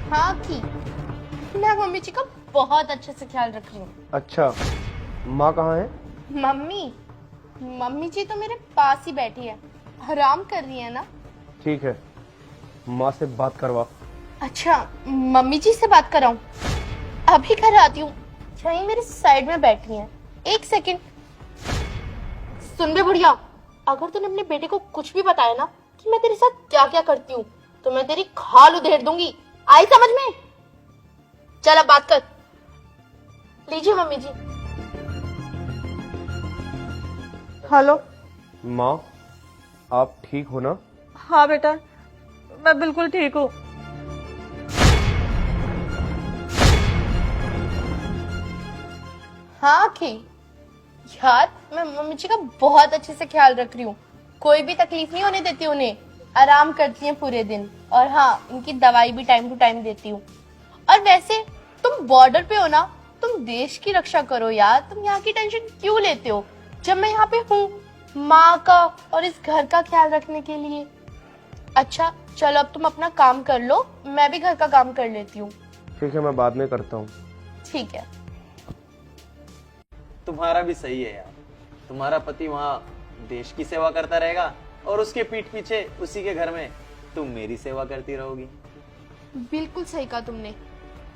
हाँ की मैं मम्मी जी का बहुत अच्छे से ख्याल रख रही हूँ। अच्छा, माँ कहाँ है? मम्मी मम्मी जी तो मेरे पास ही बैठी है, आराम कर रही है ना। ठीक है, माँ से बात करवा। अच्छा मम्मी जी से बात कराऊं? अभी घर आती हूँ, यहीं मेरे साइड में बैठी हैं। एक सेकंड। सुन बे बुढ़िया, अगर तूने अपने बेटे को कुछ भी बताया ना कि मैं तेरे साथ क्या क्या करती हूँ तो मैं तेरी खाल उधेड़ दूंगी। आई समझ में? चल अब बात कर। लीजिए मम्मी जी। हेलो। माँ, आप ठीक हो ना? हाँ बेटा, मैं बिल्कुल ठीक हूँ। हाँ की यार, मैं मम्मी जी का बहुत अच्छे से ख्याल रख रही हूँ, कोई भी तकलीफ नहीं होने देती उन्हें, आराम करती हैं पूरे दिन। और हाँ, इनकी दवाई भी टाइम टू टाइम देती हूँ। और वैसे तुम बॉर्डर पे हो ना, तुम देश की रक्षा करो यार, तुम यहाँ की टेंशन क्यों लेते हो जब मैं यहाँ पे हूँ माँ का और इस घर का ख्याल रखने के लिए। अच्छा चलो अब तुम अपना काम कर लो, मैं भी घर का काम कर लेती हूँ। ठीक है, मैं बाद में करता हूँ। ठीक है। तुम्हारा भी सही है यार, तुम्हारा पति वहाँ देश की सेवा करता रहेगा और उसके पीठ पीछे उसी के घर में तुम मेरी सेवा करती रहोगी। बिल्कुल सही कहा तुमने।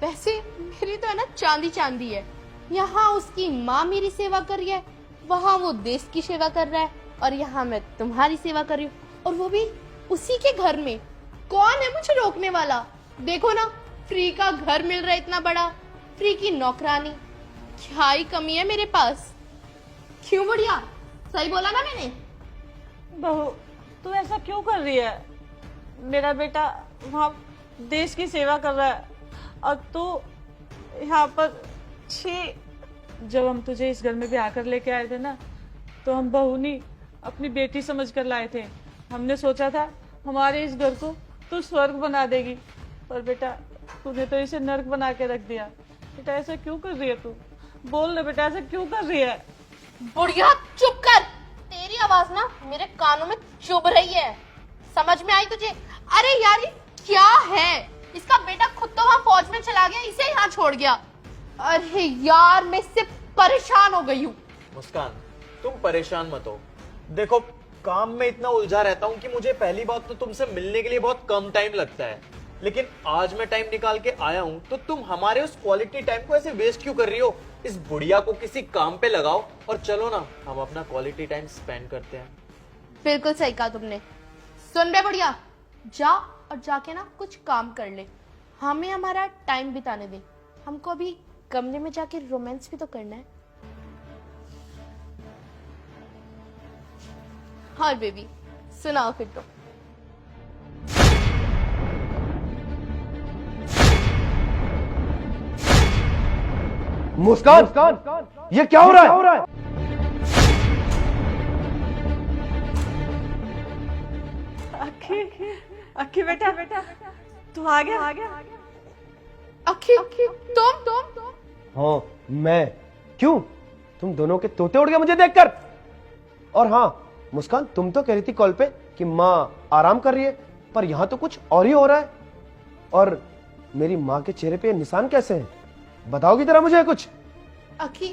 वैसे मेरी तो है ना चांदी चांदी है, यहाँ उसकी माँ मेरी सेवा कर रही है, वहाँ वो देश की सेवा कर रहा है, और यहाँ मैं तुम्हारी सेवा कर रही हूँ, और वो भी उसी के घर में। कौन है मुझे रोकने वाला? देखो ना, फ्री का घर मिल रहा है इतना बड़ा, फ्री की नौकरानी, क्या ही कमी है मेरे पास। क्यों बुढ़िया, सही बोला ना मैंने? बहू, तू ऐसा क्यों कर रही है? मेरा बेटा वहाँ देश की सेवा कर रहा है और तू यहाँ पर छी। जब हम तुझे इस घर में भी आकर लेके आए थे ना, तो हम बहू नहीं अपनी बेटी समझ कर लाए थे। हमने सोचा था हमारे इस घर को तू स्वर्ग बना देगी, पर बेटा तूने तो इसे नर्क बना के रख दिया। बेटा ऐसा क्यों कर रही है तू? बोल ना बेटा, ऐसा क्यों कर रही है? बुढ़िया चुप कर, तेरी आवाज ना मेरे कानों में चुभ रही है। समझ में आई तुझे? अरे यार ये क्या है, इसका बेटा खुद तो वहाँ फौज में चला गया, इसे यहाँ छोड़ गया। अरे यार मैं इससे परेशान हो गई हूँ। मुस्कान, तुम परेशान मत हो। देखो, काम में इतना उलझा रहता हूँ कि मुझे पहली बात तो तुमसे मिलने के लिए बहुत कम टाइम लगता है, लेकिन आज मैं टाइम निकाल के आया हूँ तो तुम हमारे उस क्वालिटी टाइम को ऐसे वेस्ट क्यों कर रही हो? इस बुढ़िया को किसी काम पे लगाओ और चलो ना, हम अपना क्वालिटी टाइम स्पेंड करते हैं। बिल्कुल सही कहा तुमने। सुन बे बुढ़िया, जा और जाके ना कुछ काम कर ले, हमें हमारा टाइम बिताने दे। हमको अभी कमरे में जाके रोमांस भी तो करना है। हाँ बेबी, सुनाओ फिर तो। मुस्कान, ये क्या हो रहा है? अक्की, अक्की बेटा, तू आ गया? अखी तुम हाँ, मैं। क्यों? तुम दोनों के तोते उड़ गए मुझे देखकर। और हाँ मुस्कान, तुम तो कह रही थी कॉल पे कि माँ आराम कर रही है, पर यहाँ तो कुछ और ही हो रहा है। और मेरी माँ के चेहरे पे निशान कैसे हैं? बताओगी जरा मुझे कुछ? अखी,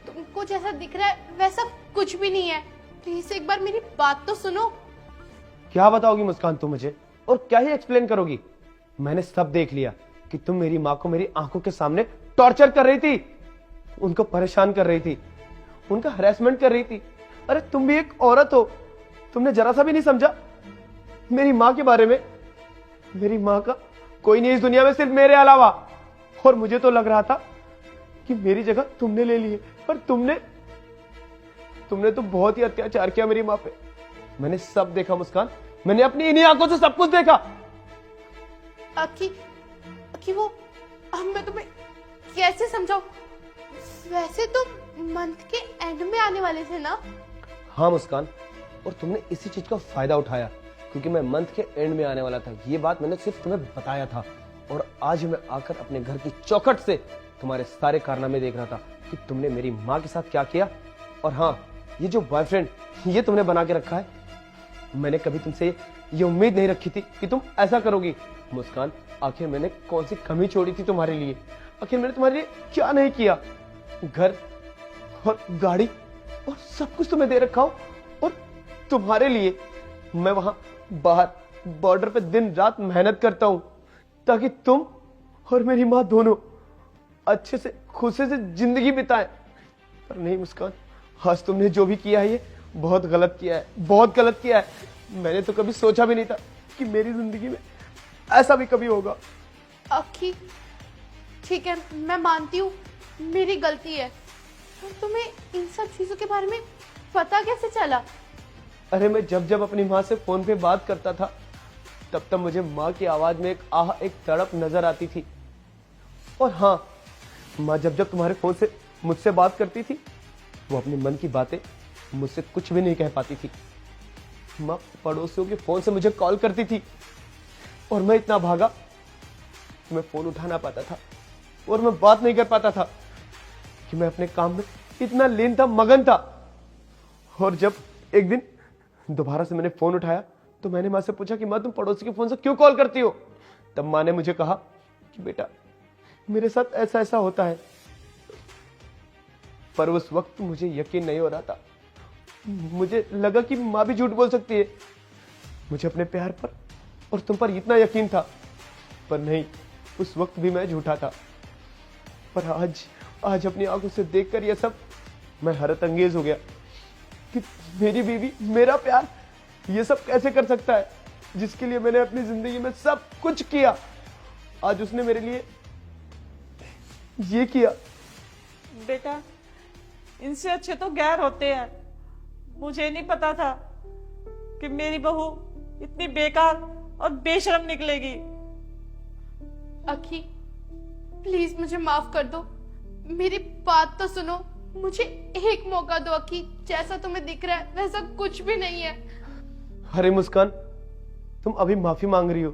तुमको जैसा दिख रहा है वैसा कुछ भी नहीं है, प्लीज एक बार मेरी बात तो सुनो। क्या बताओगी मुस्कान तुम मुझे, और क्या ही एक्सप्लेन करोगी? मैंने सब देख लिया कि तुम मेरी माँ को मेरी आंखों के सामने टॉर्चर कर रही थी, उनको परेशान कर रही थी, उनका हरेसमेंट कर रही थी। अरे तुम भी एक औरत हो, तुमने जरा सा भी नहीं समझा मेरी माँ के बारे में? मेरी माँ का कोई नहीं इस दुनिया में सिर्फ मेरे अलावा। और मुझे तो लग रहा था कि मेरी जगह तुमने ले ली है, पर तुमने तो बहुत ही अत्याचार किया मेरी माँ पे। मैंने सब देखा मुस्कान, मैंने अपनी इन्हीं आंखों से सब कुछ देखा। अखी वो, अब मैं तुम्हें कैसे समझाऊं? वैसे तुम मंथ के एंड में आने वाले थे ना? हाँ मुस्कान, और तुमने इसी चीज का फायदा उठाया, क्योंकि मैं मंथ के एंड में आने वाला था। ये बात मैंने सिर्फ तुम्हें बताया था, और आज मैं आकर अपने घर की चौखट से तुम्हारे सारे कारनामे देख रहा था कि तुमने मेरी माँ के साथ क्या किया। और हाँ, ये जो बॉयफ्रेंड ये तुमने बना के रखा है, मैंने कभी तुमसे ये उम्मीद नहीं रखी थी कि तुम ऐसा करोगी। मुस्कान, आखिर मैंने कौन सी कमी छोड़ी थी तुम्हारे लिए? आखिर मैंने तुम्हारे लिए क्या नहीं किया? घर और गाड़ी और सब कुछ तुम्हें दे रखा हूं, और तुम्हारे लिए मैं वहां बाहर बॉर्डर पे दिन रात मेहनत करता हूं ताकि तुम और मेरी मां दोनों अच्छे से खुशी से जिंदगी बिताएं। पर नहीं मुस्कान, आज तुमने जो भी किया है ये बहुत गलत किया है, बहुत गलत किया है। मैंने तो कभी सोचा भी नहीं था कि मेरी जिंदगी में ऐसा भी कभी होगा। अक्की, ठीक है, मैं मानती हूँ मेरी गलती है, पर तुम्हें इन सब चीजों के बारे में पता कैसे चला? अरे मैं जब जब अपनी माँ से फोन पे बात करता था तब तब मुझे माँ की आवाज में एक आह, एक तड़प नजर आती थी। और हाँ, माँ जब जब तुम्हारे फोन से मुझसे बात करती थी वो अपने मन की बातें मुझसे कुछ भी नहीं कह पाती थी। माँ पड़ोसियों के फोन से मुझे कॉल करती थी और मैं इतना भागा कि मैं फोन उठा ना पाता था और मैं बात नहीं कर पाता था कि मैं अपने काम में इतना लीन था, मगन था। और जब एक दिन दोबारा से मैंने फोन उठाया तो मैंने माँ से पूछा कि माँ तुम पड़ोसी के फोन से क्यों कॉल करती हो? तब माँ ने मुझे कहा कि बेटा मेरे साथ ऐसा ऐसा होता है। पर उस वक्त मुझे यकीन नहीं हो रहा था। मुझे लगा कि माँ भी झूठ बोल सकती है। मुझे अपने प्यार पर और तुम पर इतना यकीन था, पर नहीं, उस वक्त भी मैं झूठा था। पर आज अपनी आंखों से देखकर यह सब मैं हैरत अंगेज हो गया कि मेरी बीवी, मेरा प्यार ये सब कैसे कर सकता है, जिसके लिए मैंने अपनी जिंदगी में सब कुछ किया। आज उसने मेरे लिए ये किया। बेटा, इनसे अच्छे तो गैर होते हैं। मुझे नहीं पता था कि मेरी बहू इतनी बेकार और बेशर्म निकलेगी। अक्की, प्लीज मुझे माफ कर दो, मेरी बात तो सुनो, मुझे एक मौका दो अक्की। जैसा तुम्हें दिख रहा है वैसा कुछ भी नहीं है। अरे मुस्कान, तुम अभी माफी मांग रही हो।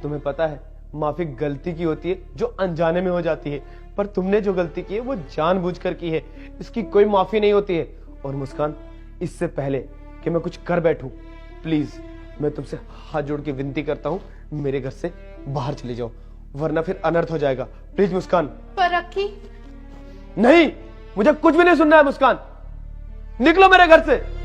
तुम्हें पता है माफी गलती की होती है जो अनजाने में हो जाती है, पर तुमने जो गलती की है वो जानबूझकर की है। इसकी कोई माफी नहीं होती है। और मुस्कान, इससे पहले कि मैं कुछ कर बैठूं, प्लीज मैं तुमसे हाथ जोड़ के विनती करता हूं, मेरे घर से बाहर चले जाओ, वरना फिर अनर्थ हो जाएगा। प्लीज मुस्कान। पर अक्की, नहीं, मुझे कुछ भी नहीं सुनना है मुस्कान। निकलो मेरे घर से।